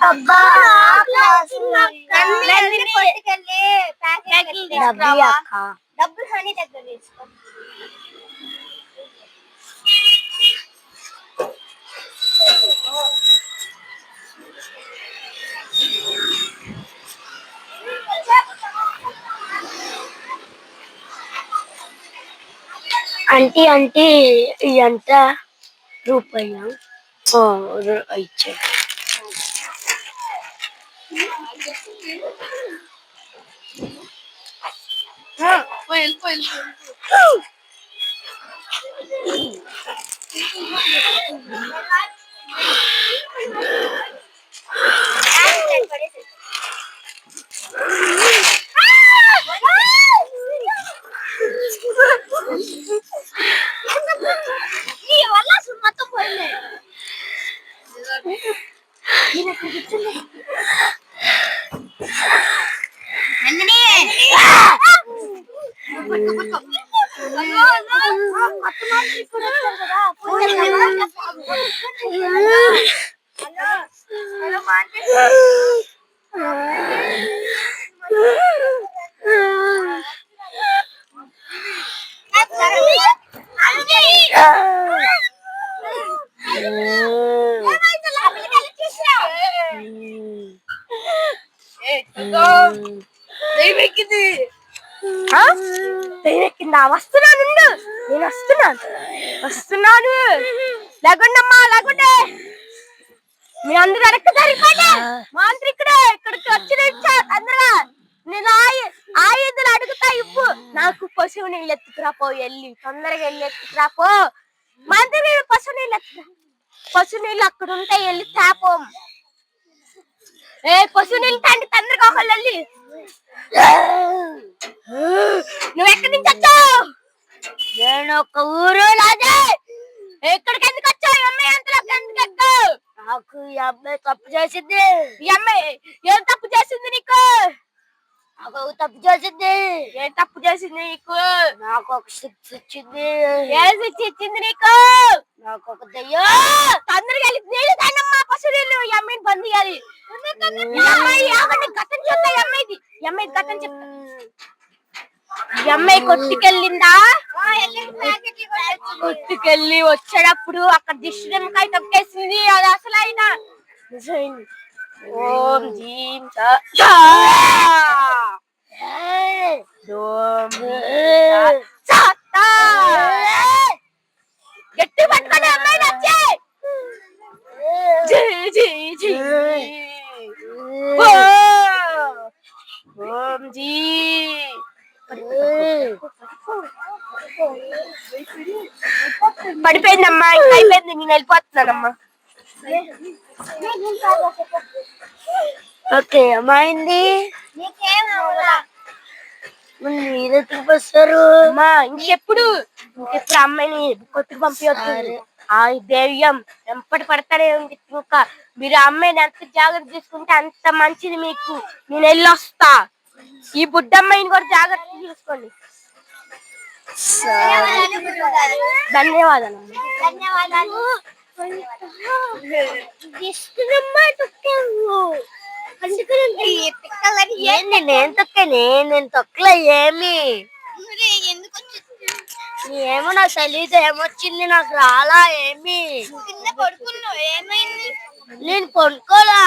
అబ్బా కొట్టుకెళ్ళి డబ్బులు హనీ దగ్గర తీసుకో. ఆంటీ ఆంటీ ఎంత రూపాయలు ఇచ్చే కింద వస్తున్నాను, నేను వస్తున్నాను లేకుండమ్మా లేకుంటే మీ అందరూ వెనక్కి సరిపోండి. మాంత్రికుడే ఇక్కడికి వచ్చి తొందరగా నేను ఆయుధాలు అడుగుతా ఇవ్వు. నాకు పశువు నీళ్ళు ఎత్తుకురాపో, వెళ్ళి తొందరగా వెళ్ళి ఎత్తుకురాపో. మాంత్రికుడు పశువు నీళ్ళు అక్కడ ఉంటే వెళ్ళి తాపం. పశువు నీళ్ళు తండ్రి తొందరగా ఒకళ్ళు వెళ్ళి. నువ్వు ఎక్కడి నుంచి వచ్చావు? నేను ఒక ఊరు లాగే. ఎక్కడికి ఎందుకు వచ్చావు? ఈ అమ్మాయి అంతలోకి ఎందుకు ఎక్కావు? నాకు ఈ అమ్మాయి తప్పు చేసింది. ఈ అమ్మాయి ఏం తప్పు చేసింది నీకు? నాకు తప్పు చేసింది. ఏం తప్పు చేసింది నీకు? నాకు ఒక శిక్ష ఇచ్చింది. ఏ శిక్ష ఇచ్చింది నీకు? నాకు ఒక దయ్యం. తొందరగా వెళ్ళి నీళ్ళు తాగమ్మా, పశువు నీళ్ళు. ఈ అమ్మాయిని బంద్ చేయాలి. గతం చెప్తా. ఈ అమ్మాయి గతం చెప్తా. ఈ అమ్మాయి కొట్టుకెళ్ళిందా? కొట్టుకెళ్ళి వచ్చేటప్పుడు అక్కడ దిష్టి నిమ్మకాయ తొక్కేసింది. అది అసలు అయినా ఓం జీం గట్టి పట్టుకోండి అమ్మాయిని వచ్చి. ఓం జీ పడిపోయిందమ్మా, ఇంకా అయిపోయింది. నేను వెళ్ళిపోతున్నానమ్మా. ఓకే అమ్మాయింది. మీరెందుకు వస్తారు అమ్మా? ఇంకెప్పుడు అమ్మాయిని కొట్టుకు పంపించవచ్చు. ఆ దెయ్యం వెంపటి పడతానే ఉంది. ఇంకా మీరు ఆ అమ్మాయిని ఎంత జాగ్రత్త తీసుకుంటే అంత మంచిది మీకు. నేను వెళ్ళొస్తా. ఈ బుడ్డమ్మాయిని కూడా జాగ్రత్త చూసుకోండి. ధన్యవాదాలు. నేను తొక్కలే ఏమి ఏమో నాకు తెలీదు. ఏమొచ్చింది నాకు రాలా ఏమి. నేను పడుకోలా.